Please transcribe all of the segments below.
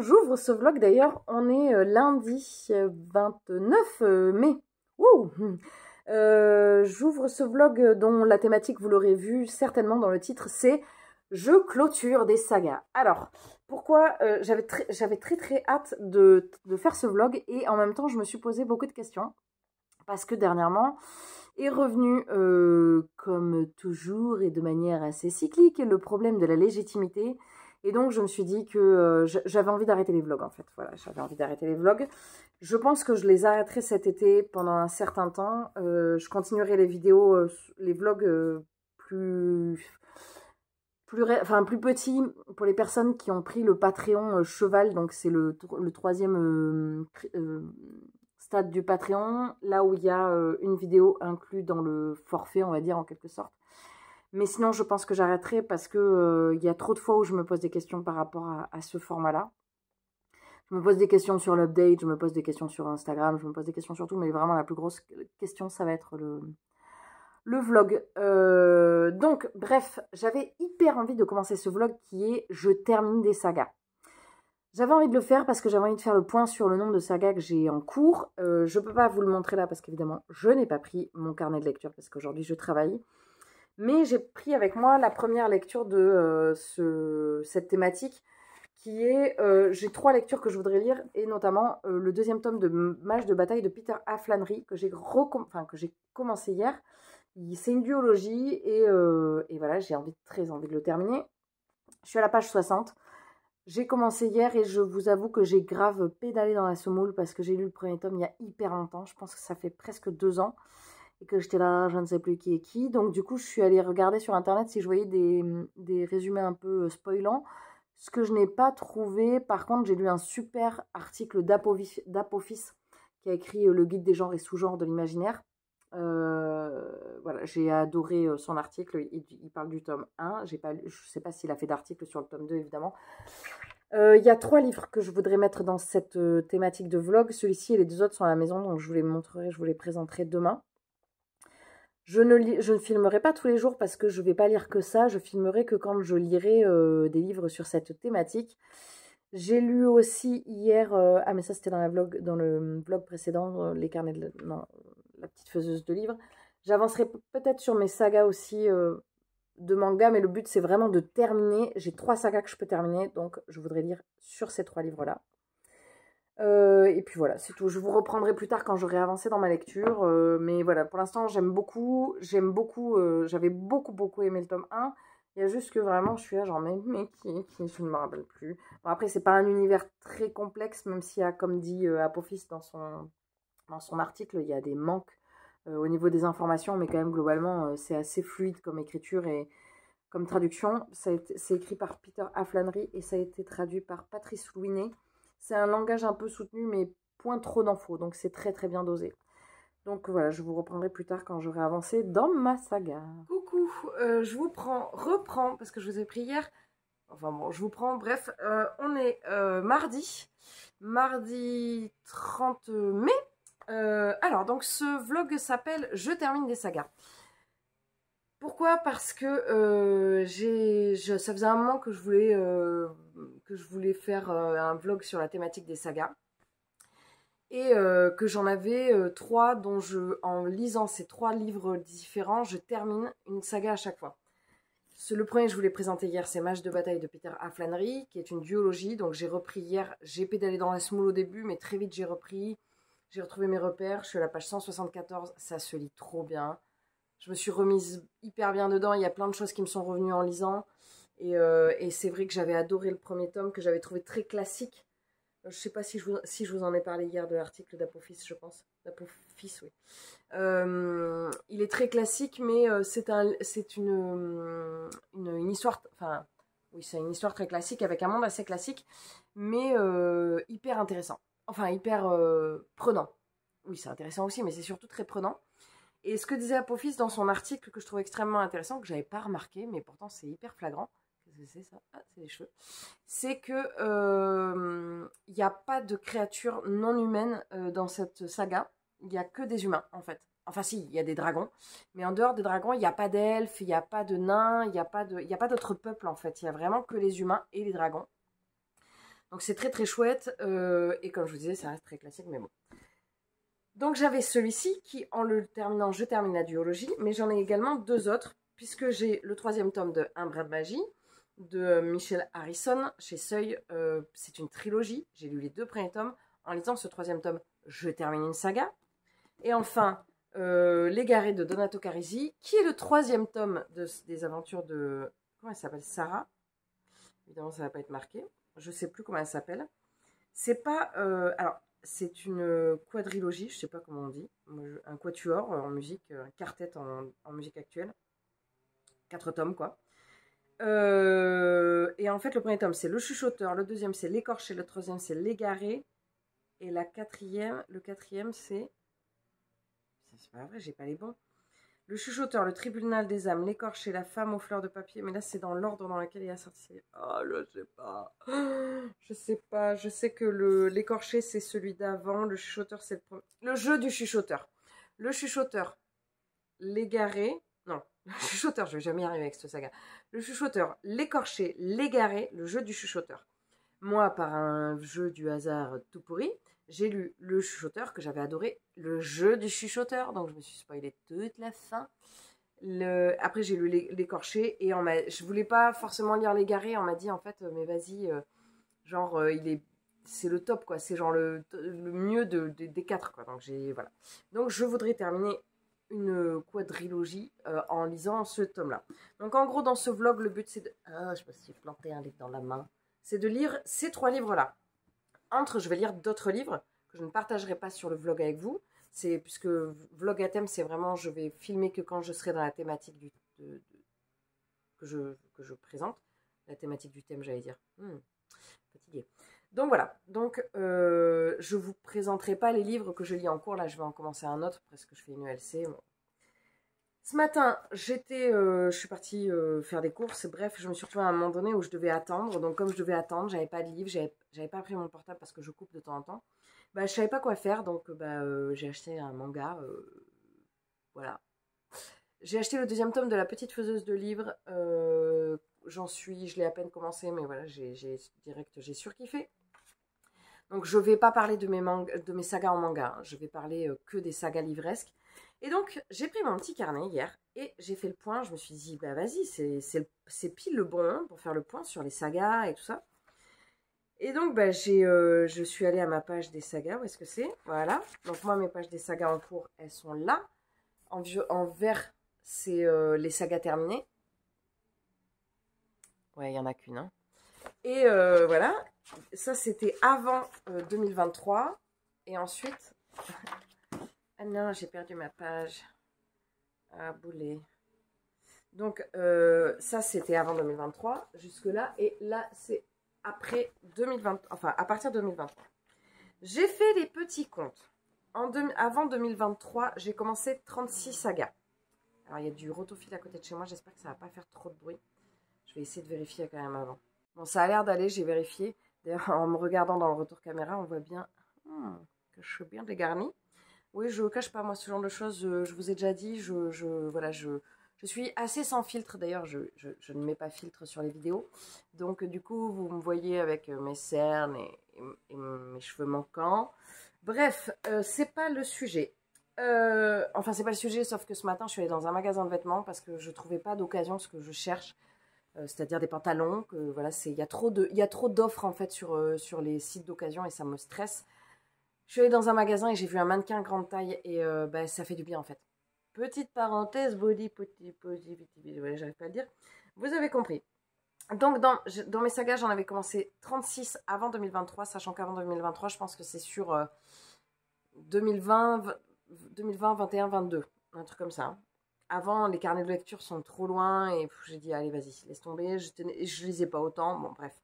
j'ouvre ce vlog d'ailleurs, on est lundi 29 mai. Wouh. J'ouvre ce vlog dont la thématique, vous l'aurez vu certainement dans le titre, c'est « Je clôture des sagas ». Alors, pourquoi j'avais très hâte de faire ce vlog et en même temps, je me suis posé beaucoup de questions parce que dernièrement est revenu, comme toujours et de manière assez cyclique, le problème de la légitimité. Et donc, je me suis dit que j'avais envie d'arrêter les vlogs, en fait. Voilà, j'avais envie d'arrêter les vlogs. Je pense que je les arrêterai cet été pendant un certain temps. Je continuerai les vidéos, les vlogs plus petits pour les personnes qui ont pris le Patreon Cheval. Donc, c'est le troisième stade du Patreon, là où il y a une vidéo inclue dans le forfait, on va dire, en quelque sorte. Mais sinon, je pense que j'arrêterai parce que y a trop de fois où je me pose des questions par rapport à ce format-là. Je me pose des questions sur l'update, je me pose des questions sur Instagram, je me pose des questions sur tout, mais vraiment la plus grosse question, ça va être le vlog. Donc, bref, j'avais hyper envie de commencer ce vlog qui est « Je termine des sagas ». J'avais envie de le faire parce que j'avais envie de faire le point sur le nombre de sagas que j'ai en cours. Je ne peux pas vous le montrer là parce qu'évidemment, je n'ai pas pris mon carnet de lecture parce qu'aujourd'hui, je travaille. Mais j'ai pris avec moi la première lecture de cette thématique qui est, j'ai 3 lectures que je voudrais lire et notamment le deuxième tome de Mage de bataille de Peter A. Flannery que j'ai commencé hier. C'est une duologie et voilà, j'ai très envie de le terminer. Je suis à la page 60. J'ai commencé hier et je vous avoue que j'ai grave pédalé dans la semoule parce que j'ai lu le premier tome il y a hyper longtemps. Je pense que ça fait presque 2 ans. Et que j'étais là, je ne sais plus qui est qui. Donc du coup, je suis allée regarder sur Internet si je voyais des résumés un peu spoilants. Ce que je n'ai pas trouvé. Par contre, j'ai lu un super article d'Apophis qui a écrit le guide des genres et sous-genres de l'imaginaire. Voilà, j'ai adoré son article. Il parle du tome 1. Je ne sais pas s'il a fait d'article sur le tome 2, évidemment. Il y a 3 livres que je voudrais mettre dans cette thématique de vlog. Celui-ci et les 2 autres sont à la maison, donc je vous les montrerai, je vous les présenterai demain. Je ne filmerai pas tous les jours parce que je ne vais pas lire que ça. Je filmerai que quand je lirai des livres sur cette thématique. J'ai lu aussi hier... ah, mais ça, c'était dans le vlog précédent, les carnets non, la petite faiseuse de livres. J'avancerai peut-être sur mes sagas aussi de manga, mais le but, c'est vraiment de terminer. J'ai 3 sagas que je peux terminer, donc je voudrais lire sur ces 3 livres-là. Et puis voilà, c'est tout. Je vous reprendrai plus tard quand j'aurai avancé dans ma lecture. Mais voilà, pour l'instant, j'aime beaucoup. J'avais beaucoup aimé le tome 1. Il y a juste que vraiment, je suis là, genre, mais qui je ne me rappelle plus. Bon, après, c'est pas un univers très complexe, même s'il y a, comme dit Apophis dans son article, il y a des manques au niveau des informations, mais quand même, globalement, c'est assez fluide comme écriture et comme traduction. C'est écrit par Peter A. Flannery et ça a été traduit par Patrice Louinet. C'est un langage un peu soutenu, mais point trop d'infos, donc c'est très bien dosé. Donc voilà, je vous reprendrai plus tard quand j'aurai avancé dans ma saga. Coucou, je vous reprends, parce que je vous ai pris hier. Enfin bon, je vous prends, bref, on est mardi 30 mai. Alors, donc ce vlog s'appelle « Je termine des sagas ». Pourquoi? Parce que ça faisait un moment que je voulais faire un vlog sur la thématique des sagas. Et que j'en avais 3 dont en lisant ces 3 livres différents, je termine une saga à chaque fois. Le premier que je voulais présenter hier, c'est Mage de bataille de Peter A. Flannery, qui est une duologie. Donc j'ai repris hier, j'ai pédalé dans la semoule au début, mais très vite j'ai repris. J'ai retrouvé mes repères, je suis à la page 174, ça se lit trop bien. Je me suis remise hyper bien dedans, il y a plein de choses qui me sont revenues en lisant. Et c'est vrai que j'avais adoré le premier tome, que j'avais trouvé très classique. Je ne sais pas si je vous en ai parlé hier de l'article d'Apophis, je pense. D'Apophis, oui. Il est très classique, mais c'est une histoire... Enfin, oui, c'est une histoire très classique, avec un monde assez classique, mais hyper intéressant. Enfin, hyper prenant. Oui, c'est intéressant aussi, mais c'est surtout très prenant. Et ce que disait Apophis dans son article, que je trouve extrêmement intéressant, que je n'avais pas remarqué, mais pourtant c'est hyper flagrant, qu'est-ce que c'est ça? Ah, c'est les cheveux. C'est que il n'y a pas de créatures non humaines dans cette saga. Il n'y a que des humains, en fait. Enfin si, il y a des dragons. Mais en dehors des dragons, il n'y a pas d'elfes, il n'y a pas de nains, il n'y a pas d'autres peuples, en fait. Il n'y a vraiment que les humains et les dragons. Donc c'est très très chouette. Et comme je vous disais, ça reste très classique, mais bon. Donc j'avais celui-ci qui, en le terminant, je termine la duologie. Mais j'en ai également deux autres, puisque j'ai le troisième tome de Un brin de magie, de Michel Harrison, chez Seuil. C'est une trilogie. J'ai lu les deux premiers tomes. En lisant ce troisième tome, je termine une saga. Et enfin, L'Égaré de Donato Carisi, qui est le troisième tome des aventures de... Comment elle s'appelle? Sarah. Évidemment, ça ne va pas être marqué. Je ne sais plus comment elle s'appelle. C'est pas... alors, c'est une quadrilogie, je ne sais pas comment on dit. Un quatuor en musique, un quartet en musique actuelle. 4 tomes, quoi. Et en fait, le premier tome, c'est Le Chuchoteur. Le deuxième, c'est L'Écorché. Le troisième, c'est L'Égaré. Et le quatrième, c'est... C'est pas vrai, j'ai pas les bons. Le Chuchoteur, Le Tribunal des âmes, L'Écorché, La femme aux fleurs de papier. Mais là, c'est dans l'ordre dans lequel il a sorti. Oh, je sais pas. Je sais pas. Je sais que L'Écorché, c'est celui d'avant. Le Chuchoteur, c'est le premier. Le jeu du Chuchoteur. Le Chuchoteur, L'Égaré. Non, le Chuchoteur, je vais jamais y arriver avec cette saga. Le Chuchoteur, L'Écorché, L'Égaré, le jeu du Chuchoteur. Moi, par un jeu du hasard tout pourri, j'ai lu Le Chuchoteur, que j'avais adoré, le jeu du chuchoteur, donc je me suis spoilé toute la fin. Après, j'ai lu L'Écorché, et je voulais pas forcément lire L'Égaré, on m'a dit, en fait, mais vas-y, genre, c'est le top, quoi, c'est genre le mieux des 4, quoi, donc voilà. Donc, je voudrais terminer une quadrilogie en lisant ce tome-là. Donc, en gros, dans ce vlog, le but, c'est de... Ah, je me suis planté un livre dans la main. C'est de lire ces 3 livres-là. Je vais lire d'autres livres que je ne partagerai pas sur le vlog avec vous. Puisque vlog à thème, c'est vraiment, je vais filmer que quand je serai dans la thématique que je présente. La thématique du thème, j'allais dire. Fatiguée. Donc voilà. Donc, je ne vous présenterai pas les livres que je lis en cours. Là, je vais en commencer un autre, parce que je fais une ELC. Bon. Ce matin, je suis partie faire des courses. Bref, je me suis retrouvée à un moment donné où je devais attendre. Donc, comme je devais attendre, j'avais pas de livre, j'avais pas pris mon portable parce que je coupe de temps en temps. Bah, je savais pas quoi faire, donc j'ai acheté un manga. Voilà. J'ai acheté le deuxième tome de La Petite Faiseuse de Livres. Je l'ai à peine commencé, mais voilà, j'ai surkiffé. Donc, je vais pas parler de mes sagas en manga. Je vais parler que des sagas livresques. Et donc, j'ai pris mon petit carnet hier et j'ai fait le point. Je me suis dit, bah vas-y, c'est pile le bon moment pour faire le point sur les sagas et tout ça. Et donc, bah, je suis allée à ma page des sagas. Où est-ce que c'est? Voilà. Donc, moi, mes pages des sagas en cours, elles sont là. En vert, c'est les sagas terminées. Ouais, il n'y en a qu'une. Hein. Et voilà. Ça, c'était avant 2023. Et ensuite... Ah non, j'ai perdu ma page. Ah, boulet. Donc, ça, c'était avant 2023, jusque-là. Et là, c'est après 2020, enfin, à partir de 2023. J'ai fait les petits comptes. Avant 2023, j'ai commencé 36 sagas. Alors, il y a du rotophile à côté de chez moi. J'espère que ça ne va pas faire trop de bruit. Je vais essayer de vérifier quand même avant. Bon, ça a l'air d'aller, j'ai vérifié. D'ailleurs, en me regardant dans le retour caméra, on voit bien que je suis bien dégarnie. Oui, je ne cache pas, moi, ce genre de choses, je vous ai déjà dit, voilà, je suis assez sans filtre. D'ailleurs, je ne mets pas filtre sur les vidéos. Donc, du coup, vous me voyez avec mes cernes et mes cheveux manquants. Bref, c'est pas le sujet. Enfin, c'est pas le sujet, sauf que ce matin, je suis allée dans un magasin de vêtements parce que je ne trouvais pas d'occasion, ce que je cherche. C'est-à-dire des pantalons, que voilà, il y a trop d'offres en fait sur les sites d'occasion et ça me stresse. Je suis allée dans un magasin et j'ai vu un mannequin grande taille et bah, ça fait du bien en fait. Petite parenthèse, body positivity, ouais, j'arrive pas à le dire. Vous avez compris. Donc dans mes sagas, j'en avais commencé 36 avant 2023, sachant qu'avant 2023, je pense que c'est sur 2020, 21, 22, un truc comme ça. Hein. Avant, les carnets de lecture sont trop loin et j'ai dit, allez, vas-y, laisse tomber. Je lisais pas autant. Bon, bref.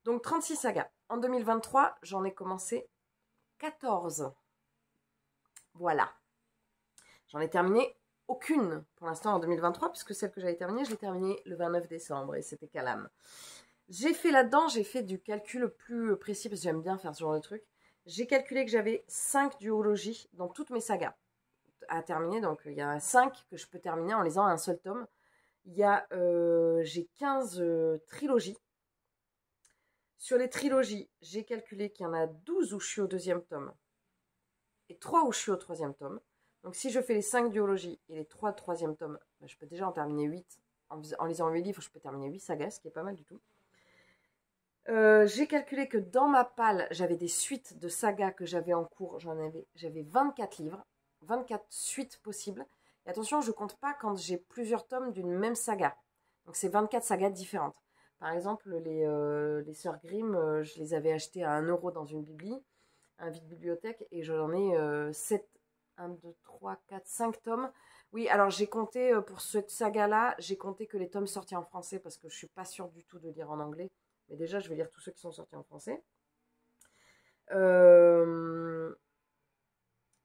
Donc, 36 sagas. En 2023, j'en ai commencé 14. Voilà. J'en ai terminé aucune pour l'instant en 2023, puisque celle que j'avais terminée, je l'ai terminée le 29 décembre et c'était Calam. J'ai fait là-dedans, j'ai fait du calcul plus précis parce que j'aime bien faire ce genre de truc. J'ai calculé que j'avais 5 duologies dans toutes mes sagas à terminer. Donc, il y a 5 que je peux terminer en lisant un seul tome. J'ai 15 trilogies. Sur les trilogies, j'ai calculé qu'il y en a 12 où je suis au 2e tome et 3 où je suis au 3e tome. Donc si je fais les 5 duologies et les 3 3e tomes, bah, je peux déjà en terminer 8. En lisant 8 livres, je peux terminer 8 sagas, ce qui est pas mal du tout. J'ai calculé que dans ma palle, j'avais des suites de sagas que j'avais en cours. J'avais 24 livres, 24 suites possibles. Et attention, je compte pas quand j'ai plusieurs tomes d'une même saga. Donc c'est 24 sagas différentes. Par exemple, les Sœurs Grimm, je les avais achetées à 1 € dans une un vide-bibliothèque, et j'en ai 7, 1, 2, 3, 4, 5 tomes. Oui, alors j'ai compté, pour cette saga-là, j'ai compté que les tomes sortis en français, parce que je suis pas sûre du tout de lire en anglais. Mais déjà, je vais lire tous ceux qui sont sortis en français.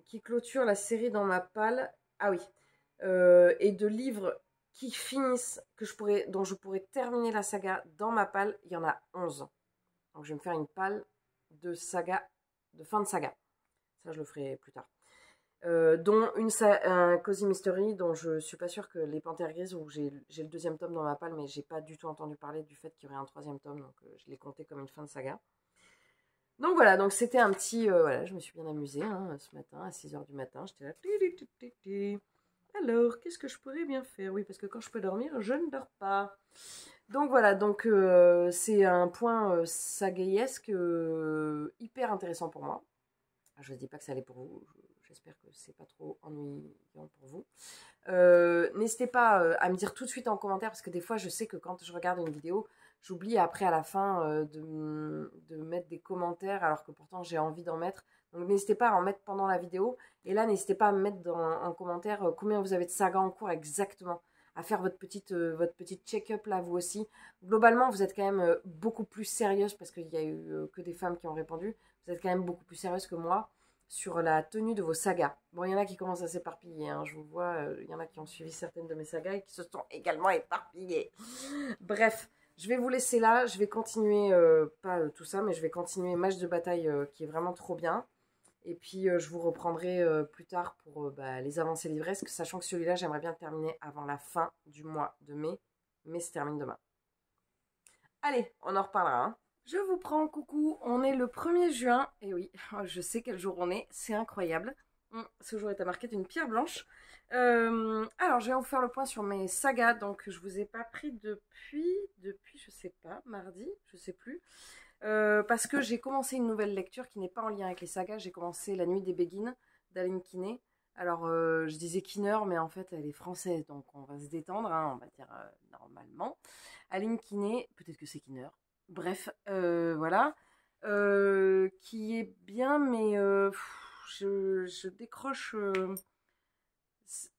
Qui clôture la série dans ma palle. Ah oui. Et de livres qui finissent, dont je pourrais terminer la saga dans ma palle, il y en a 11. Donc je vais me faire une palle de saga, de fin de saga. Ça, je le ferai plus tard. Dont un Cozy Mystery, dont je suis pas sûre que les Panthères Grises, où j'ai le 2e tome dans ma palle, mais j'ai pas du tout entendu parler du fait qu'il y aurait un 3e tome, donc je l'ai compté comme une fin de saga. Donc voilà, donc c'était un petit... voilà, je me suis bien amusée hein, ce matin, à 6h du matin, j'étais là... Alors, qu'est-ce que je pourrais bien faire? Oui, parce que quand je peux dormir, je ne dors pas. Donc voilà, donc c'est un point sagaïesque hyper intéressant pour moi. Je ne dis pas que ça allait pour vous, j'espère que c'est pas trop ennuyant pour vous. N'hésitez pas à me dire tout de suite en commentaire, parce que des fois je sais que quand je regarde une vidéo, j'oublie après à la fin de mettre des commentaires, alors que pourtant j'ai envie d'en mettre. Donc n'hésitez pas à en mettre pendant la vidéo. Et là, n'hésitez pas à me mettre en commentaire combien vous avez de sagas en cours exactement. À faire votre petite check-up là, vous aussi. Globalement, vous êtes quand même beaucoup plus sérieuse, parce qu'il n'y a eu que des femmes qui ont répondu. Vous êtes quand même beaucoup plus sérieuse que moi sur la tenue de vos sagas. Bon, il y en a qui commencent à s'éparpiller, hein, je vous vois, il y en a qui ont suivi certaines de mes sagas et qui se sont également éparpillées. Bref, je vais vous laisser là, je vais continuer, pas tout ça, mais je vais continuer Match de bataille qui est vraiment trop bien. Et puis je vous reprendrai plus tard pour les avancées livresques, sachant que celui-là, j'aimerais bien le terminer avant la fin du mois de mai, mais se termine demain. Allez, on en reparlera, hein. Je vous prends, coucou, on est le 1er juin, et oui, je sais quel jour on est, c'est incroyable. Ce jour est à marquer d'une pierre blanche. Alors, je vais vous faire le point sur mes sagas, donc je vous ai pas pris depuis, je sais pas, mardi, je sais plus. Parce que j'ai commencé une nouvelle lecture qui n'est pas en lien avec les sagas, j'ai commencé La Nuit des Béguines d'Aline Kinney. Alors, je disais Kinner, mais en fait, elle est française, donc on va se détendre, hein, on va dire normalement. Aline Kinney, peut-être que c'est Kinner. Bref, voilà. Qui est bien, mais je décroche.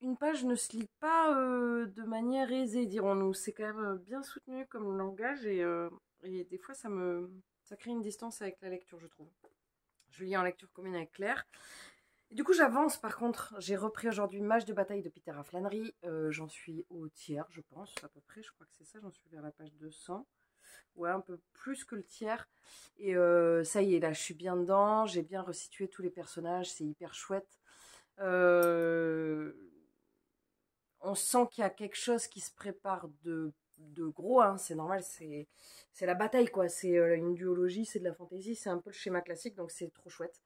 Une page ne se lit pas de manière aisée, dirons-nous. C'est quand même bien soutenu comme langage, et des fois, ça crée une distance avec la lecture, je trouve. Je lis en lecture commune avec Claire. Et du coup, j'avance. Par contre, j'ai repris aujourd'hui Match de bataille de Peter Flannery. J'en suis au tiers, je pense, à peu près. Je crois que c'est ça. J'en suis vers la page 200. Ouais, un peu plus que le tiers. Et ça y est, là, je suis bien dedans. J'ai bien resitué tous les personnages. C'est hyper chouette. On sent qu'il y a quelque chose qui se prépare de gros, hein, c'est normal, c'est la bataille, quoi. C'est une duologie, c'est de la fantasy, c'est un peu le schéma classique, donc c'est trop chouette.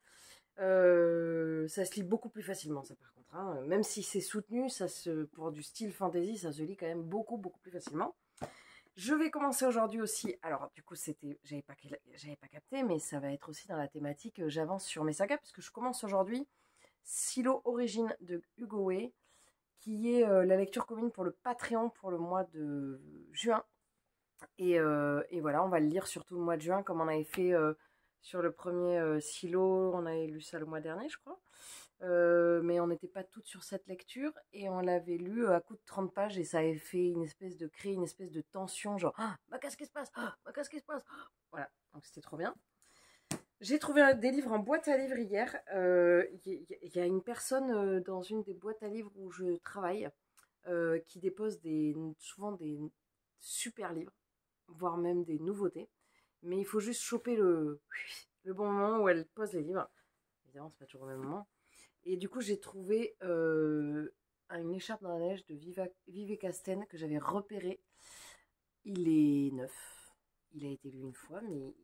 Ça se lit beaucoup plus facilement, ça, par contre, hein. Même si c'est soutenu, pour du style fantasy, ça se lit quand même beaucoup, beaucoup plus facilement. Je vais commencer aujourd'hui aussi, alors du coup, j'avais pas capté, mais ça va être aussi dans la thématique, j'avance sur mes sagas, puisque je commence aujourd'hui Silo Origine de Hugo Way, qui est la lecture commune pour le Patreon pour le mois de juin. Et voilà, on va le lire surtout le mois de juin, comme on avait fait sur le premier Silo, on avait lu ça le mois dernier, je crois. Mais on n'était pas toutes sur cette lecture, et on l'avait lu à coup de 30 pages, et ça avait fait créer une espèce de tension, genre « qu'est-ce qui se passe ? Qu'est-ce qui se passe ?» Voilà, donc c'était trop bien. J'ai trouvé des livres en boîte à livres hier. Il y a une personne dans une des boîtes à livres où je travaille qui dépose souvent des super livres, voire même des nouveautés. Mais il faut juste choper le bon moment où elle pose les livres. Évidemment, c'est pas toujours au même moment. Et du coup, j'ai trouvé une écharpe dans la neige de Vivé Casten que j'avais repéré. Il est neuf. Il a été lu une fois, mais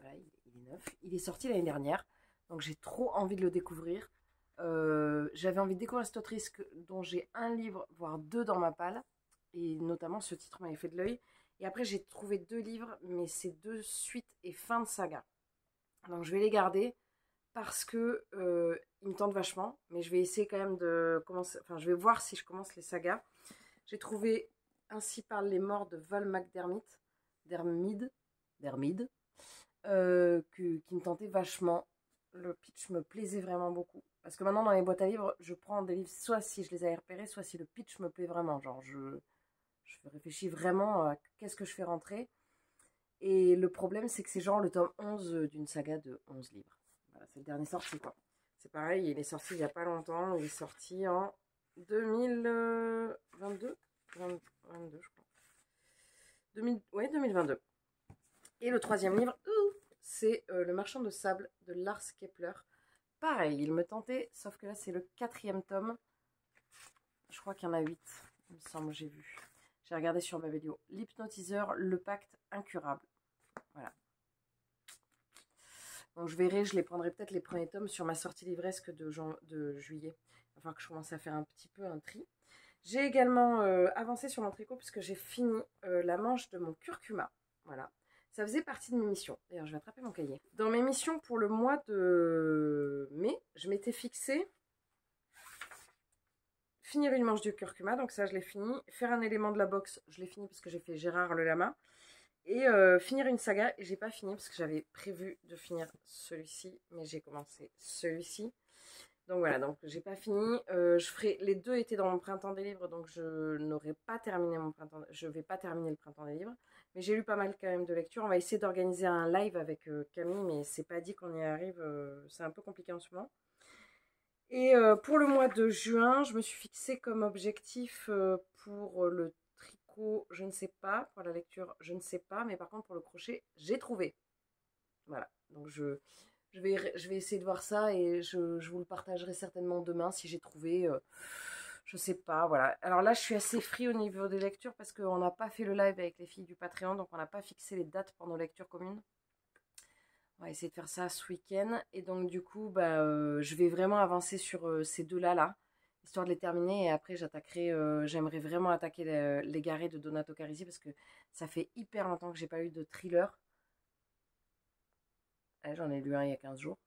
voilà, il est neuf. Il est sorti l'année dernière, donc j'ai trop envie de le découvrir. J'avais envie de découvrir cette autrice dont j'ai un livre, voire deux dans ma palle. Et notamment, ce titre m'avait fait de l'œil. Et après, j'ai trouvé deux livres, mais c'est deux suites et fin de saga. Donc, je vais les garder parce que ils me tentent vachement. Mais je vais essayer quand même de commencer. Enfin, je vais voir si je commence les sagas. J'ai trouvé Ainsi parlent les morts de Val McDermid, qui me tentait vachement. Le pitch me plaisait vraiment beaucoup. Parce que maintenant, dans les boîtes à livres, je prends des livres soit si je les ai repérés, soit si le pitch me plaît vraiment. Genre, je réfléchis vraiment à qu'est-ce que je fais rentrer. Et le problème, c'est que c'est genre le tome 11 d'une saga de 11 livres. Voilà, c'est le dernier sorti, quoi. C'est pareil, il est sorti il n'y a pas longtemps. Il est sorti en 2022 22, je crois. 2022. Et le troisième livre, c'est Le Marchand de Sable de Lars Kepler. Pareil, il me tentait, sauf que là, c'est le 4e tome. Je crois qu'il y en a 8, il me semble, j'ai vu. J'ai regardé sur ma vidéo. L'hypnotiseur, le pacte incurable. Voilà. Donc je verrai, je les prendrai peut-être les premiers tomes sur ma sortie livresque de juillet. Enfin, que je commence à faire un petit peu un tri. J'ai également avancé sur mon tricot puisque j'ai fini la manche de mon curcuma. Voilà. Ça faisait partie de mes missions. D'ailleurs, je vais attraper mon cahier. Dans mes missions pour le mois de mai, je m'étais fixé finir une manche de curcuma. Donc ça, je l'ai fini. Faire un élément de la box, je l'ai fini parce que j'ai fait Gérard le lama. Et finir une saga. Et j'ai pas fini parce que j'avais prévu de finir celui-ci. Mais j'ai commencé celui-ci. Donc voilà, donc j'ai pas fini. Les deux étaient dans mon printemps des livres, donc je n'aurai pas terminé mon printemps. Je vais pas terminer le printemps des livres, mais j'ai lu pas mal quand même de lecture. On va essayer d'organiser un live avec Camille, mais c'est pas dit qu'on y arrive. C'est un peu compliqué en ce moment. Et pour le mois de juin, je me suis fixé comme objectif pour le tricot, je ne sais pas, pour la lecture, je ne sais pas, mais par contre pour le crochet, j'ai trouvé. Voilà, donc je vais essayer de voir ça et je vous le partagerai certainement demain si j'ai trouvé. Je sais pas, voilà. Alors là, je suis assez free au niveau des lectures parce qu'on n'a pas fait le live avec les filles du Patreon, donc on n'a pas fixé les dates pour nos lectures communes. On va essayer de faire ça ce week-end. Et donc du coup, je vais vraiment avancer sur ces deux-là, là, histoire de les terminer. Et après, j'aimerais vraiment attaquer l'Égaré de Donato Carisi parce que ça fait hyper longtemps que j'ai pas eu de thriller. J'en ai lu un il y a 15 jours.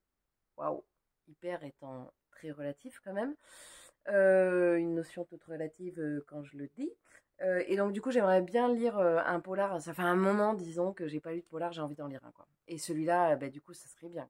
Waouh, hyper étant très relatif quand même. Une notion toute relative quand je le dis. Et donc du coup, j'aimerais bien lire un polar. Ça fait un moment, disons, que j'ai pas lu de polar, j'ai envie d'en lire un, quoi. Et celui-là, du coup, ça serait bien.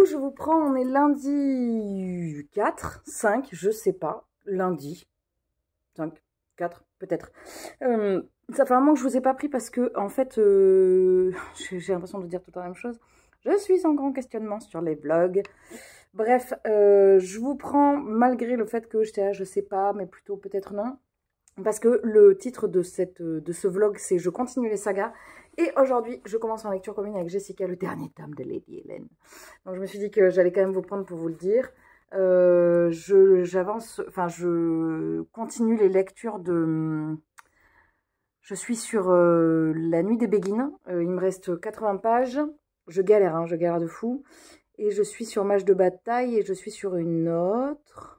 Je vous prends, on est lundi 4, 5, je sais pas, lundi 5, 4, peut-être. Ça fait un moment que je vous ai pas pris parce que, en fait, j'ai l'impression de dire tout le temps la même chose. Je suis en grand questionnement sur les vlogs. Bref, je vous prends malgré le fait que j'étais là, je sais pas, mais plutôt peut-être non. Parce que le titre de ce vlog, c'est « Je continue les sagas ». Et aujourd'hui, je commence en lecture commune avec Jessica, le dernier tome de Lady Hélène. Donc je me suis dit que j'allais quand même vous prendre pour vous le dire. Je continue les lectures de... Je suis sur La Nuit des Béguines. Il me reste 80 pages. Je galère de fou. Et je suis sur Mage de bataille et je suis sur une autre...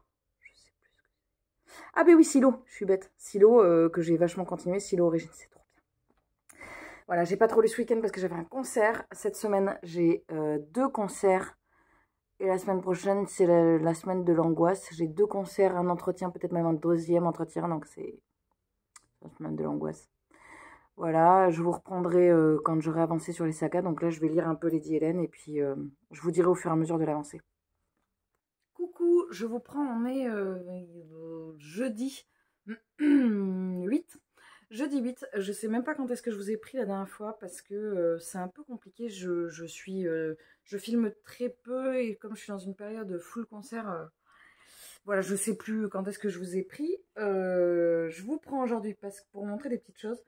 Ah ben oui, Silo, je suis bête. Silo, que j'ai vachement continué. Silo Origine, c'est trop bien. Voilà, j'ai pas trop lu ce week-end parce que j'avais un concert. Cette semaine, j'ai 2 concerts. Et la semaine prochaine, c'est la semaine de l'angoisse. J'ai 2 concerts, un entretien, peut-être même un deuxième entretien. Donc c'est la semaine de l'angoisse. Voilà, je vous reprendrai quand j'aurai avancé sur les sagas. Donc là, je vais lire un peu Lady Hélène et puis je vous dirai au fur et à mesure de l'avancée. Coucou, je vous prends, on est jeudi 8. Jeudi 8, je sais même pas quand est-ce que je vous ai pris la dernière fois parce que c'est un peu compliqué. Je filme très peu et comme je suis dans une période full concert, voilà, je sais plus quand est-ce que je vous ai pris. Je vous prends aujourd'hui parce que pour vous montrer des petites choses.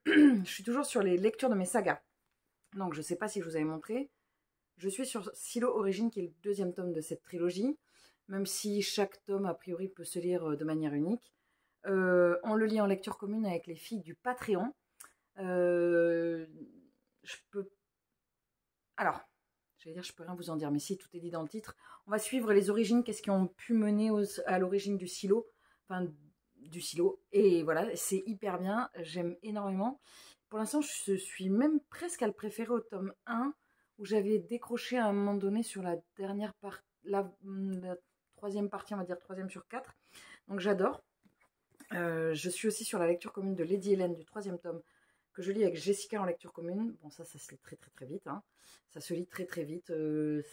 Je suis toujours sur les lectures de mes sagas. Donc je sais pas si je vous avais montré. Je suis sur Silo Origine, qui est le 2e tome de cette trilogie, même si chaque tome, a priori, peut se lire de manière unique. On le lit en lecture commune avec les filles du Patreon. Je peux... Alors, j'allais dire, je peux rien vous en dire, mais si, tout est dit dans le titre. On va suivre les origines, qu'est-ce qui ont pu mener à l'origine du silo. Enfin, du silo. Et voilà, c'est hyper bien, j'aime énormément. Pour l'instant, je suis même presque à le préférer au tome 1, où j'avais décroché à un moment donné sur la dernière partie, la 3e partie, on va dire 3e sur 4. Donc j'adore. Je suis aussi sur la lecture commune de Lady Hélène du 3e tome, que je lis avec Jessica en lecture commune. Bon, ça se lit très vite. Hein. Ça se lit très vite.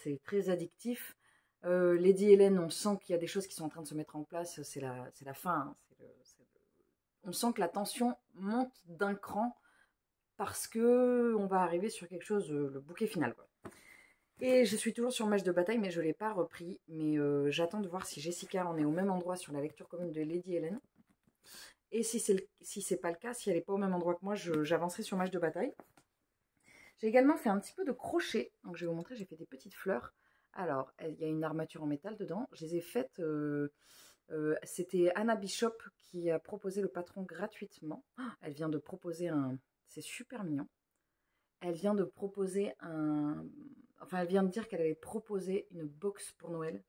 C'est très addictif. Lady Hélène, on sent qu'il y a des choses qui sont en train de se mettre en place. C'est la fin. Hein. On sent que la tension monte d'un cran parce que on va arriver sur quelque chose, le bouquet final, quoi. Et je suis toujours sur Mage de bataille, mais je ne l'ai pas repris. Mais j'attends de voir si Jessica en est au même endroit sur la lecture commune de Lady Hélène. Et si c'est pas le cas, si elle n'est pas au même endroit que moi, j'avancerai sur Mage de bataille. J'ai également fait un petit peu de crochet. Donc je vais vous montrer, j'ai fait des petites fleurs. Alors, il y a une armature en métal dedans. Je les ai faites... c'était Anna Bishop qui a proposé le patron gratuitement. Elle vient de proposer un... C'est super mignon. Elle vient de proposer un... Enfin, elle vient de dire qu'elle allait proposer une box pour Noël.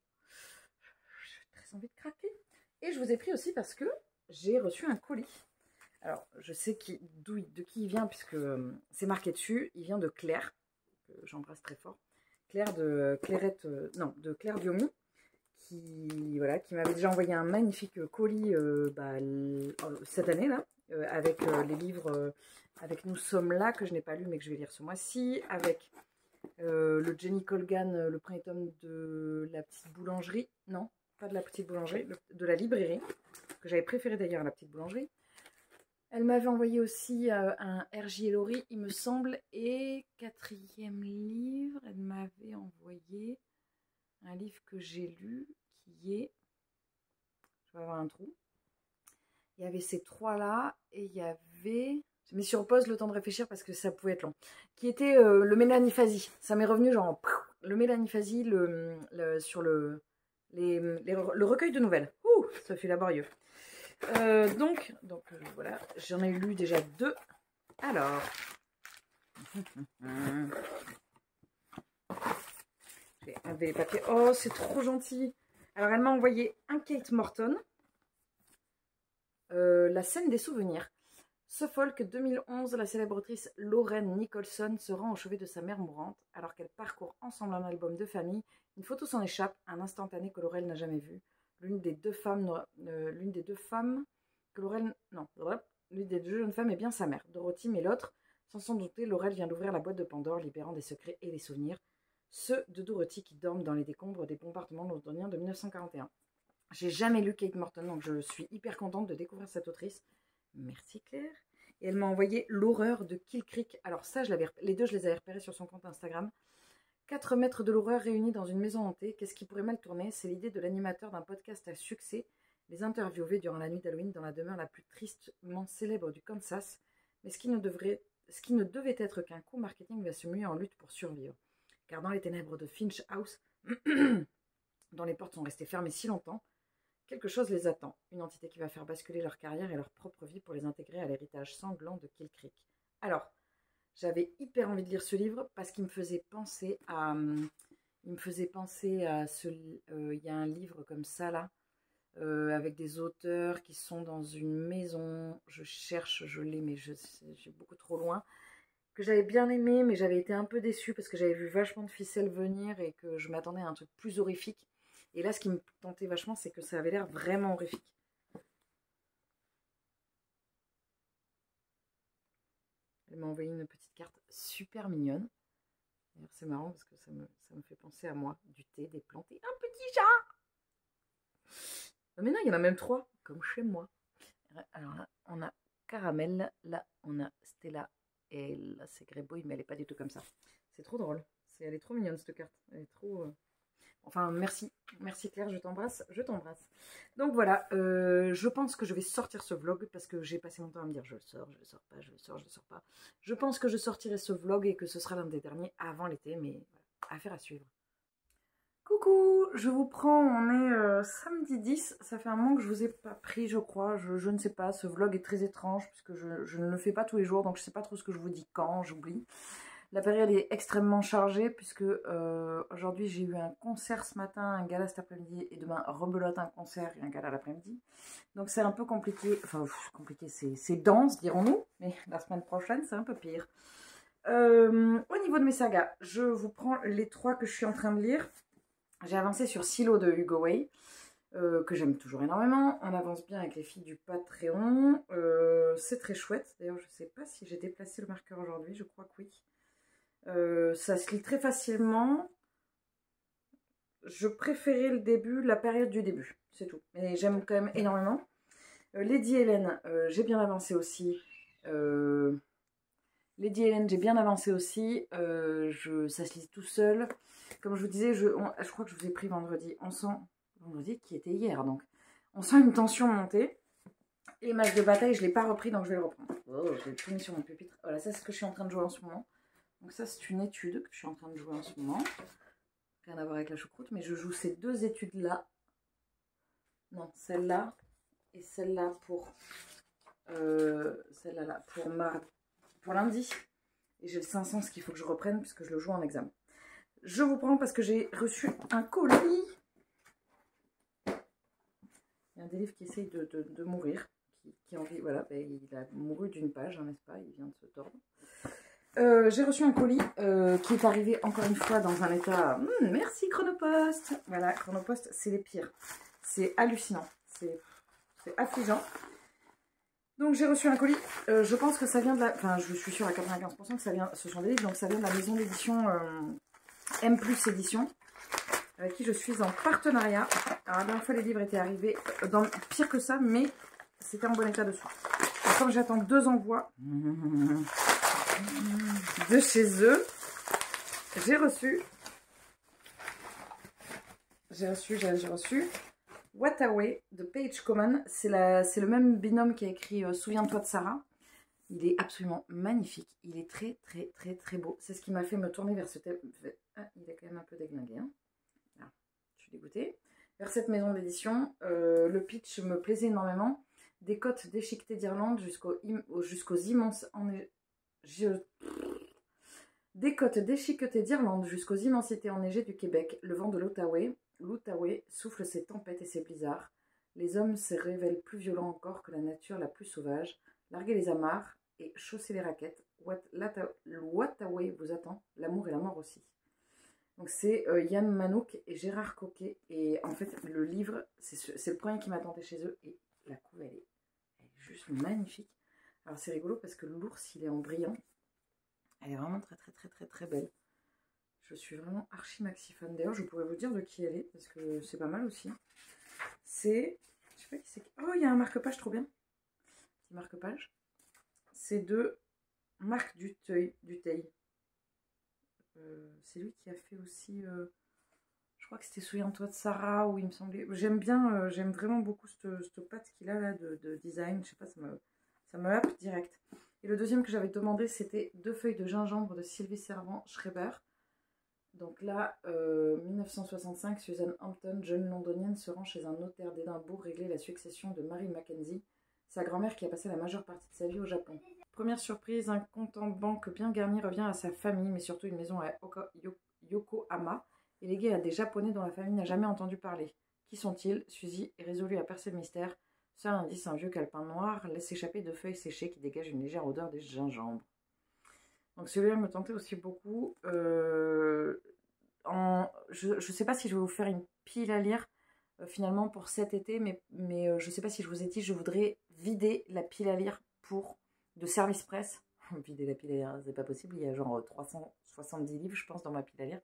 J'ai très envie de craquer. Et je vous ai pris aussi parce que j'ai reçu un colis. Alors, je sais de qui il vient puisque c'est marqué dessus. Il vient de Claire, que j'embrasse très fort. Claire de Claire Diomi, qui m'avait déjà envoyé un magnifique colis cette année là, avec les livres avec Nous sommes là, que je n'ai pas lu mais que je vais lire ce mois-ci, avec le Jenny Colgan, le premier tome de La Petite Boulangerie, non, pas de La Petite Boulangerie, de La Librairie, que j'avais préféré d'ailleurs à La Petite Boulangerie. Elle m'avait envoyé aussi un R.J. Ellory, il me semble, et 4e livre, elle m'avait envoyé un livre que j'ai lu, qui est... Je vais avoir un trou. Il y avait ces 3-là, et il y avait... Je me suis sur pause le temps de réfléchir parce que ça pouvait être long. Qui était le Mélaniphasie. Ça m'est revenu genre... Le Mélaniphasie sur le recueil de nouvelles. Ouh, ça fait laborieux. Donc voilà, j'en ai lu déjà 2. Alors... J'ai enlevé les papiers. Oh, c'est trop gentil. Alors, elle m'a envoyé un Kate Morton. La scène des souvenirs. Suffolk 2011, la célèbre autrice Lauren Nicholson se rend au chevet de sa mère mourante alors qu'elle parcourt ensemble un album de famille. Une photo s'en échappe, un instantané que Laurel n'a jamais vu. L'une des deux jeunes femmes est bien sa mère, Dorothy, mais l'autre, sans s'en douter, Laurel vient d'ouvrir la boîte de Pandore, libérant des secrets et des souvenirs, ceux de Dorothy qui dorment dans les décombres des bombardements londoniens de 1941. J'ai jamais lu Kate Morton, donc je suis hyper contente de découvrir cette autrice. Merci Claire. Et elle m'a envoyé L'horreur de Kill Creek. Alors ça, les deux, je les avais repérés sur son compte Instagram. 4 maîtres de l'horreur réunis dans une maison hantée. Qu'est-ce qui pourrait mal tourner? C'est l'idée de l'animateur d'un podcast à succès les interviewer durant la nuit d'Halloween dans la demeure la plus tristement célèbre du Kansas, mais ce qui ne devait être qu'un coup marketing va se muer en lutte pour survivre. Car dans les ténèbres de Finch House, dont les portes sont restées fermées si longtemps, quelque chose les attend, une entité qui va faire basculer leur carrière et leur propre vie pour les intégrer à l'héritage sanglant de Kill Creek. Alors, j'avais hyper envie de lire ce livre parce qu'il me faisait penser à... Il y a un livre comme ça, là, avec des auteurs qui sont dans une maison. Je cherche, je l'ai, mais j'ai beaucoup trop loin. Que j'avais bien aimé, mais j'avais été un peu déçue parce que j'avais vu vachement de ficelles venir et que je m'attendais à un truc plus horrifique. Et là, ce qui me tentait vachement, c'est que ça avait l'air vraiment horrifique. Elle m'a envoyé une petite carte super mignonne. D'ailleurs, c'est marrant parce que ça me fait penser à moi. Du thé, des plantes et un petit chat. Mais non, il y en a même 3, comme chez moi. Alors là, on a Caramel. Là, on a Stella. Et là, c'est Greyboy, mais elle n'est pas du tout comme ça. C'est trop drôle. Elle est trop mignonne, cette carte. Elle est trop... Enfin, merci. Merci Claire, je t'embrasse. Je t'embrasse. Donc voilà, je pense que je vais sortir ce vlog parce que j'ai passé mon temps à me dire je le sors pas, je le sors pas. Je pense que je sortirai ce vlog et que ce sera l'un des derniers avant l'été, mais voilà, affaire à suivre. Coucou, je vous prends, on est samedi 10, ça fait un moment que je vous ai pas pris je crois, je ne sais pas, ce vlog est très étrange puisque je ne le fais pas tous les jours, donc je ne sais pas trop ce que je vous dis quand, j'oublie. La période est extrêmement chargée puisque aujourd'hui j'ai eu un concert ce matin, un gala cet après-midi et demain rebelote un concert et un gala l'après-midi. Donc c'est un peu compliqué, enfin compliqué, c'est dense dirons-nous, mais la semaine prochaine c'est un peu pire. Au niveau de mes sagas, je vous prends les 3 que je suis en train de lire. J'ai avancé sur Silo de Hugo Way, que j'aime toujours énormément. On avance bien avec les filles du Patreon. C'est très chouette. D'ailleurs, je ne sais pas si j'ai déplacé le marqueur aujourd'hui. Je crois que oui. Ça se lit très facilement. Je préférais le début, la période du début. C'est tout. Mais j'aime quand même énormément. Lady Helen, j'ai bien avancé aussi. Lady Helen, j'ai bien avancé aussi. Ça se lit tout seul. Comme je vous disais, je crois que je vous ai pris vendredi. Vendredi qui était hier, donc. On sent une tension monter. Et match de bataille, je ne l'ai pas repris, donc je vais le reprendre. Oh, je l'ai tout mis sur mon pupitre. Voilà, ça c'est ce que je suis en train de jouer en ce moment. Donc ça, c'est une étude que je suis en train de jouer en ce moment. Rien à voir avec la choucroute, mais je joue ces 2 études-là. Non, celle-là et celle-là pour... celle-là là, pour lundi. Et j'ai le 500, ce qu'il faut que je reprenne puisque je le joue en examen. Je vous prends parce que j'ai reçu un colis. Il y a un des livres qui essaye de mourir. Qui en vit, voilà, ben, il a mouru d'une page, hein, n'est-ce pas? Il vient de se tordre. J'ai reçu un colis qui est arrivé encore une fois dans un état... merci Chronopost. Voilà, Chronopost, c'est les pires. C'est hallucinant. C'est affligeant. Donc j'ai reçu un colis, je pense que ça vient de la... Enfin, je suis sûre à 95% que ça vient... Ce sont des livres, donc ça vient de la maison d'édition M+ Édition, avec qui je suis en partenariat. Alors la dernière fois, les livres étaient arrivés dans pire que ça, mais c'était en bon état dessous. Et comme j'attends 2 envois de chez eux, j'ai reçu Whataway de Paige Coman. C'est le même binôme qui a écrit Souviens-toi de Sarah. Il est absolument magnifique. Il est très très très très beau. C'est ce qui m'a fait me tourner vers ce thème. Ah, il est quand même un peu déglingué. Hein. Ah, je suis dégoûtée. Vers cette maison d'édition. Le pitch me plaisait énormément. Des côtes déchiquetées d'Irlande jusqu'aux immenses Des côtes déchiquetées d'Irlande jusqu'aux immensités enneigées du Québec. Le vent de l'Outaouais souffle ses tempêtes et ses blizzards. Les hommes se révèlent plus violents encore que la nature la plus sauvage. Larguez les amarres et chaussez les raquettes. L'Outaouais vous attend, l'amour et la mort aussi. Donc c'est Yann Manouk et Gérard Coquet. Et en fait, le livre, c'est le premier qui m'a tenté chez eux. Et la couve, elle est juste magnifique. Alors c'est rigolo parce que l'ours, il est en brillant. Elle est vraiment très très très très très belle. Je suis vraiment archi maxi fan. D'ailleurs, je pourrais vous dire de qui elle est, parce que c'est pas mal aussi. C'est... Je sais pas qui c'est. Oh, il y a un marque-page trop bien. Petit marque-page. C'est de Marc Dutheil. C'est lui qui a fait aussi... je crois que c'était Souviens-toi de Sarah, où il me semblait... J'aime bien, j'aime vraiment beaucoup cette patte qu'il a là de design. Je sais pas, ça me happe direct. Et le deuxième que j'avais demandé, c'était 2 feuilles de gingembre de Sylvie Servan-Schreiber. Donc là, 1965, Susan Hampton, jeune londonienne, se rend chez un notaire d'Édimbourg régler la succession de Mary Mackenzie, sa grand-mère qui a passé la majeure partie de sa vie au Japon. Première surprise, un compte en banque bien garni revient à sa famille, mais surtout une maison à Yokohama, léguée à des Japonais dont la famille n'a jamais entendu parler. Qui sont-ils? Suzy est résolue à percer le mystère. Seul indice, un vieux calepin noir laisse échapper 2 feuilles séchées qui dégagent une légère odeur de gingembre. Donc celui-là me tentait aussi beaucoup. Je ne sais pas si je vais vous faire une pile à lire finalement pour cet été, mais je ne sais pas si je vous ai dit, je voudrais vider la pile à lire de Service Presse. Vider la pile à lire, c'est pas possible, il y a genre 370 livres je pense dans ma pile à lire.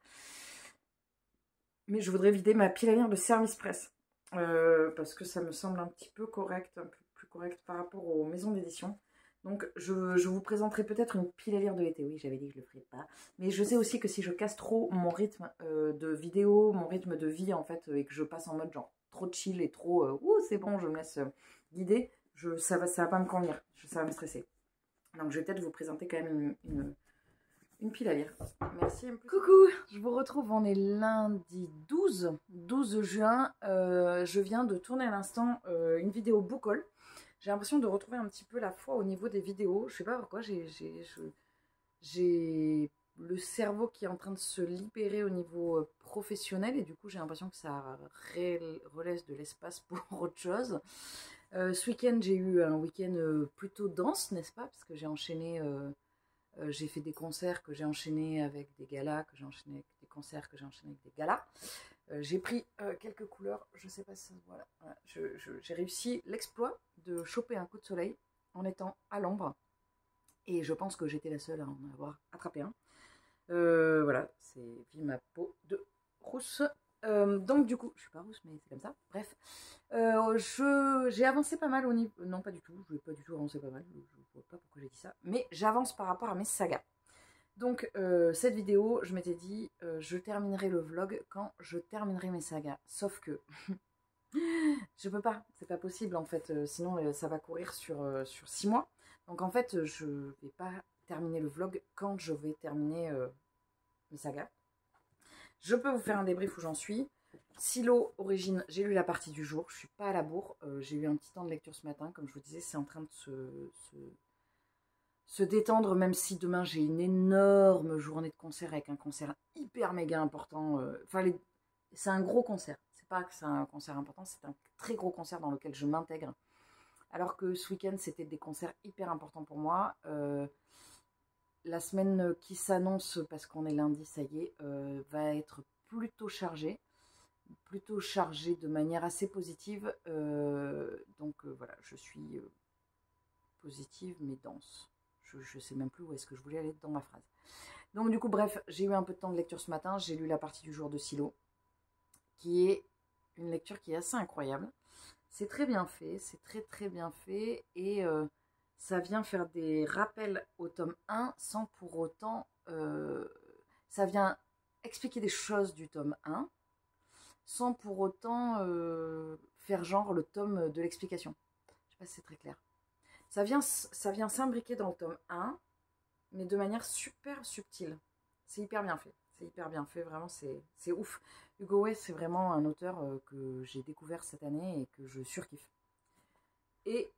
Mais je voudrais vider ma pile à lire de Service Presse. Parce que ça me semble un petit peu correct, un peu plus correct par rapport aux maisons d'édition. Donc je vous présenterai peut-être une pile à lire de l'été. Oui, j'avais dit que je le ferais pas. Mais je sais aussi que si je casse trop mon rythme de vidéo, mon rythme de vie en fait, et que je passe en mode genre trop chill et trop ouh c'est bon, je me laisse guider, ça va pas me convenir, ça va me stresser. Donc je vais peut-être vous présenter quand même une pile à lire. Merci. Coucou, je vous retrouve, on est lundi 12 juin. Je viens de tourner à l'instant une vidéo book haul. J'ai l'impression de retrouver un petit peu la foi au niveau des vidéos. Je sais pas pourquoi, j'ai le cerveau qui est en train de se libérer au niveau professionnel et du coup j'ai l'impression que ça relaisse de l'espace pour autre chose. Ce week-end, j'ai eu un week-end plutôt dense, n'est-ce pas? Parce que j'ai enchaîné... j'ai fait des concerts que j'ai enchaînés avec des galas, que j'ai enchaîné avec des concerts, que j'ai enchaîné avec des galas. J'ai pris quelques couleurs, je sais pas si ça se voit là. Voilà. J'ai réussi l'exploit de choper un coup de soleil en étant à l'ombre. Et je pense que j'étais la seule à en avoir attrapé un. Voilà, c'est vie ma peau de rousse. Donc du coup, je suis pas rousse, mais c'est comme ça. Bref, j'ai avancé pas mal au niveau... Non, pas du tout, je vais pas du tout avancer pas mal. Je ne vois pas pourquoi j'ai dit ça. Mais j'avance par rapport à mes sagas. Donc cette vidéo, je m'étais dit, je terminerai le vlog quand je terminerai mes sagas. Sauf que je peux pas, c'est pas possible en fait. Sinon, ça va courir sur 6 mois. Donc en fait, je vais pas terminer le vlog quand je vais terminer mes sagas. Je peux vous faire un débrief où j'en suis. Silo, Origine, j'ai lu la partie du jour. Je suis pas à la bourre. J'ai eu un petit temps de lecture ce matin. Comme je vous disais, c'est en train de se détendre, même si demain j'ai une énorme journée de concert avec un concert hyper méga important. Enfin, c'est un gros concert. C'est pas que c'est un concert important, c'est un très gros concert dans lequel je m'intègre. Alors que ce week-end, c'était des concerts hyper importants pour moi. La semaine qui s'annonce, parce qu'on est lundi, ça y est, va être plutôt chargée de manière assez positive. Donc voilà, je suis positive mais dense. Je sais même plus où est-ce que je voulais aller dans ma phrase. Donc du coup, bref, j'ai eu un peu de temps de lecture ce matin. J'ai lu la partie du jour de Silo, qui est une lecture qui est assez incroyable. C'est très bien fait, c'est très très bien fait. Et ça vient faire des rappels au tome 1 sans pour autant... ça vient expliquer des choses du tome 1 sans pour autant faire genre le tome de l'explication. Je sais pas si c'est très clair. Ça vient s'imbriquer dans le tome 1, mais de manière super subtile. C'est hyper bien fait. C'est hyper bien fait, vraiment, c'est ouf. Hugo Way, c'est vraiment un auteur que j'ai découvert cette année et que je surkiffe. Et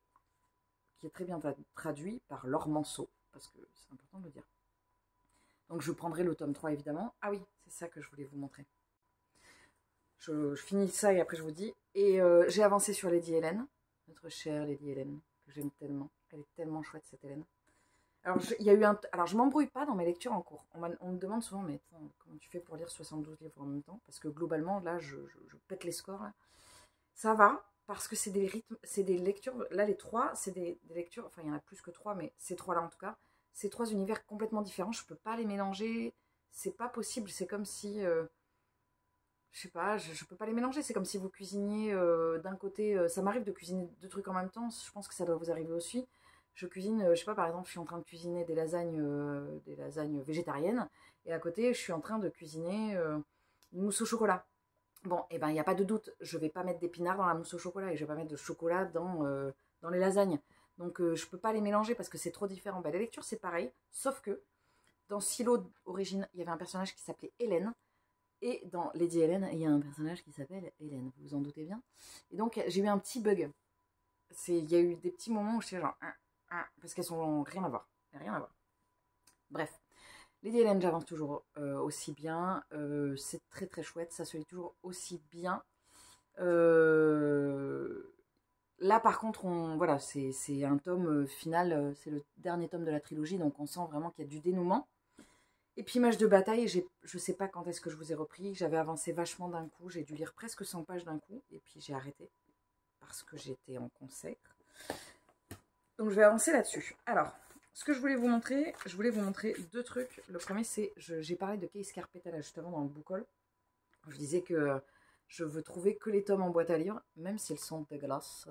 qui est très bien traduit par Laure Manceau, parce que c'est important de le dire. Donc je prendrai le tome 3 évidemment. Ah oui, c'est ça que je voulais vous montrer. Je finis ça et après je vous dis. Et j'ai avancé sur Lady Hélène, notre chère Lady Hélène, que j'aime tellement. Elle est tellement chouette cette Hélène. Alors, alors je m'embrouille pas dans mes lectures en cours. On me demande souvent, mais attends, comment tu fais pour lire 72 livres en même temps? Parce que globalement, là, je pète les scores. Là. Ça va, parce que c'est des rythmes, c'est des lectures. Là, les 3, c'est des lectures, enfin, il y en a plus que 3, mais ces 3-là en tout cas, c'est 3 univers complètement différents. Je peux pas les mélanger. C'est pas possible. C'est comme si... je sais pas, je peux pas les mélanger. C'est comme si vous cuisiniez d'un côté... ça m'arrive de cuisiner 2 trucs en même temps. Je pense que ça doit vous arriver aussi. Je cuisine, je sais pas, par exemple, je suis en train de cuisiner des lasagnes végétariennes. Et à côté, je suis en train de cuisiner une mousse au chocolat. Bon, et ben il n'y a pas de doute, je ne vais pas mettre d'épinards dans la mousse au chocolat et je ne vais pas mettre de chocolat dans les lasagnes. Donc je ne peux pas les mélanger parce que c'est trop différent. Ben, la lecture c'est pareil, sauf que dans Silo d'origine, il y avait un personnage qui s'appelait Hélène. Et dans Lady Hélène, il y a un personnage qui s'appelle Hélène, vous vous en doutez bien. Et donc j'ai eu un petit bug. Il y a eu des petits moments où j'étais genre, parce qu'elles sont rien à voir. Rien à voir. Bref. Lady Hélène, j'avance toujours aussi bien. C'est très très chouette, ça se lit toujours aussi bien. Là, par contre, voilà, c'est un tome final, c'est le dernier tome de la trilogie, donc on sent vraiment qu'il y a du dénouement. Et puis, Image de bataille, je sais pas quand est-ce que je vous ai repris. J'avais avancé vachement d'un coup, j'ai dû lire presque 100 pages d'un coup, et puis j'ai arrêté parce que j'étais en concert. Donc, je vais avancer là-dessus. Alors, ce que je voulais vous montrer 2 trucs. Le premier, c'est, j'ai parlé de Case Carpetta là juste avant dans le book haul. Je disais que je veux trouver que les tomes en boîte à livres, même s'ils sont dégueulasses.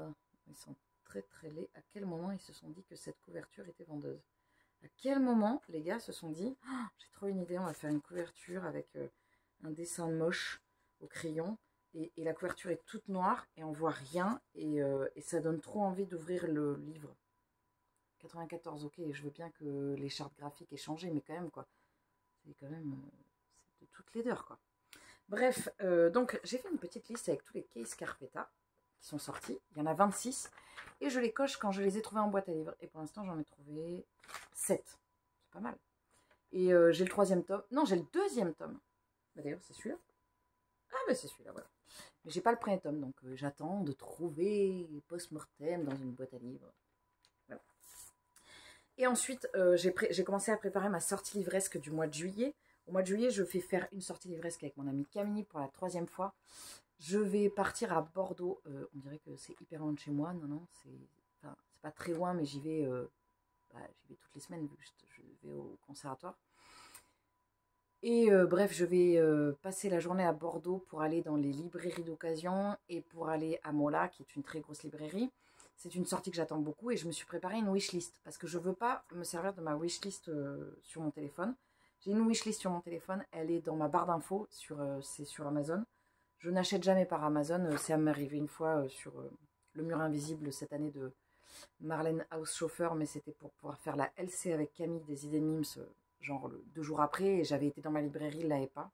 Ils sont très très laids. À quel moment ils se sont dit que cette couverture était vendeuse? À quel moment les gars se sont dit oh, j'ai trop une idée, on va faire une couverture avec un dessin moche au crayon et la couverture est toute noire et on voit rien et ça donne trop envie d'ouvrir le livre. 94, ok, je veux bien que les chartes graphiques aient changé, mais quand même quoi, c'est quand même c'est de toute laideur quoi. Bref, donc j'ai fait une petite liste avec tous les Case Carpetta qui sont sortis. Il y en a 26 et je les coche quand je les ai trouvés en boîte à livres. Et pour l'instant, j'en ai trouvé 7. C'est pas mal. Et j'ai le 3e tome. Non, j'ai le 2e tome. Bah, d'ailleurs, c'est celui-là. Ah, bah c'est celui-là, voilà. Mais j'ai pas le premier tome, donc j'attends de trouver post-mortem dans une boîte à livres. Voilà. Et ensuite, j'ai commencé à préparer ma sortie livresque du mois de juillet. Au mois de juillet, je fais faire une sortie livresque avec mon amie Camille pour la 3e fois. Je vais partir à Bordeaux. On dirait que c'est hyper loin de chez moi. Non, c'est pas très loin, mais j'y vais toutes les semaines vu que je vais au conservatoire. Et bref, je vais passer la journée à Bordeaux pour aller dans les librairies d'occasion et pour aller à Mola, qui est une très grosse librairie. C'est une sortie que j'attends beaucoup et je me suis préparé une wishlist parce que je ne veux pas me servir de ma wishlist sur mon téléphone. J'ai une wishlist sur mon téléphone, elle est dans ma barre d'infos, c'est sur Amazon. Je n'achète jamais par Amazon, c'est à m'arriver une fois sur Le Mur Invisible cette année de Marlène Haushofer, mais c'était pour pouvoir faire la LC avec Camille des idées de mimes, genre 2 jours après, et j'avais été dans ma librairie, il ne l'avait pas.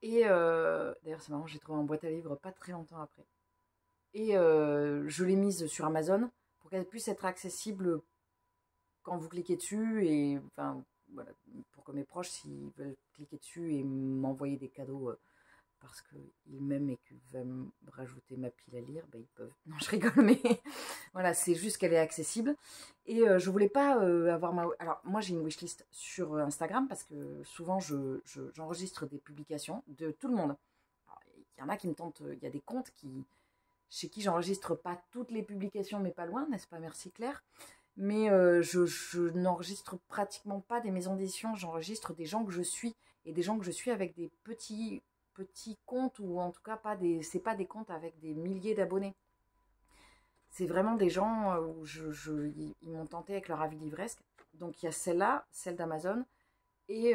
Et d'ailleurs c'est marrant, j'ai trouvé en boîte à livres pas très longtemps après. Et je l'ai mise sur Amazon pour qu'elle puisse être accessible quand vous cliquez dessus, et enfin voilà, pour que mes proches, s'ils veulent cliquer dessus et m'envoyer des cadeaux parce qu'ils m'aiment et qu'ils veulent me rajouter ma pile à lire, ben ils peuvent. Non, je rigole, mais voilà, c'est juste qu'elle est accessible. Et je voulais pas avoir ma... Alors, moi, j'ai une wishlist sur Instagram parce que souvent, j'enregistre des publications de tout le monde. Il y en a qui me tentent... Il y a des comptes chez qui j'enregistre pas toutes les publications, mais pas loin, n'est-ce pas? Merci Claire. Mais je n'enregistre pratiquement pas des maisons d'édition, j'enregistre des gens que je suis et des gens que je suis avec des petits comptes, ou en tout cas c'est pas des comptes avec des milliers d'abonnés. C'est vraiment des gens où ils m'ont tenté avec leur avis livresque. Donc il y a celle-là, celle d'Amazon, et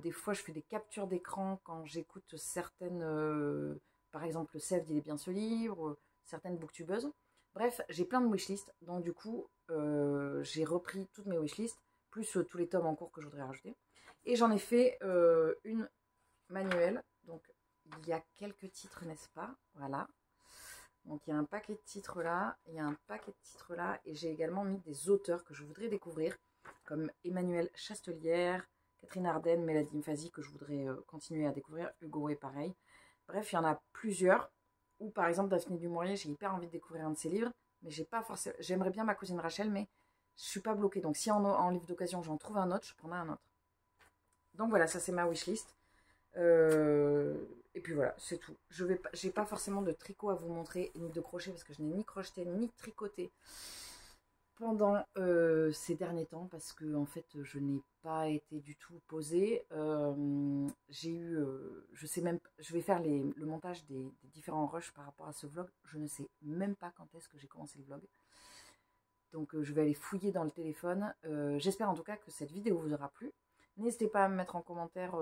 des fois je fais des captures d'écran quand j'écoute certaines, par exemple Sèvres, il est bien ce livre, certaines booktubeuses. Bref, j'ai plein de wishlists, donc du coup j'ai repris toutes mes wishlists, plus tous les tomes en cours que je voudrais rajouter. Et j'en ai fait une manuelle, donc il y a quelques titres, n'est-ce pas? Voilà. Donc il y a un paquet de titres là, il y a un paquet de titres là, et j'ai également mis des auteurs que je voudrais découvrir, comme Emmanuelle Chastelière, Catherine Ardenne, Mélanie Mfazi, que je voudrais continuer à découvrir, Hugo est pareil. Bref, il y en a plusieurs, ou par exemple Daphné du Maurier, j'ai hyper envie de découvrir un de ses livres, mais j'ai pas forcément... J'aimerais bien Ma cousine Rachel, mais je suis pas bloquée. Donc si en livre d'occasion j'en trouve un autre, je prendrai un autre. Donc voilà, ça c'est ma wishlist. Et puis voilà, c'est tout. J'ai pas forcément de tricot à vous montrer, ni de crochet, parce que je n'ai ni crocheté ni tricoté pendant ces derniers temps, parce que en fait je n'ai pas été du tout posée. J'ai eu, je sais même, je vais faire le montage des différents rushs par rapport à ce vlog. Je ne sais même pas quand est-ce que j'ai commencé le vlog. Donc je vais aller fouiller dans le téléphone. J'espère en tout cas que cette vidéo vous aura plu. N'hésitez pas à me mettre en commentaire,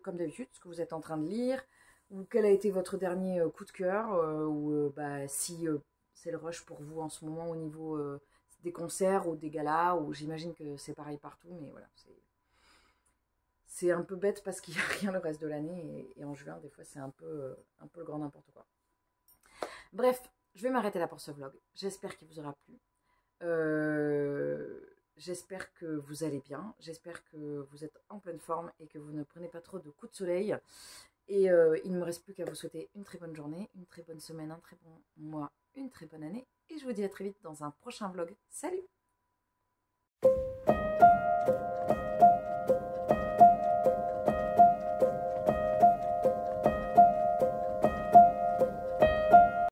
comme d'habitude, ce que vous êtes en train de lire, ou quel a été votre dernier coup de cœur, ou si c'est le rush pour vous en ce moment au niveau des concerts ou des galas, ou j'imagine que c'est pareil partout, mais voilà, c'est un peu bête parce qu'il n'y a rien le reste de l'année, et en juin, des fois, c'est un peu le grand n'importe quoi. Bref, je vais m'arrêter là pour ce vlog. J'espère qu'il vous aura plu. J'espère que vous allez bien. J'espère que vous êtes en pleine forme et que vous ne prenez pas trop de coups de soleil. Et il ne me reste plus qu'à vous souhaiter une très bonne journée, une très bonne semaine, un très bon mois, une très bonne année. Et je vous dis à très vite dans un prochain vlog. Salut!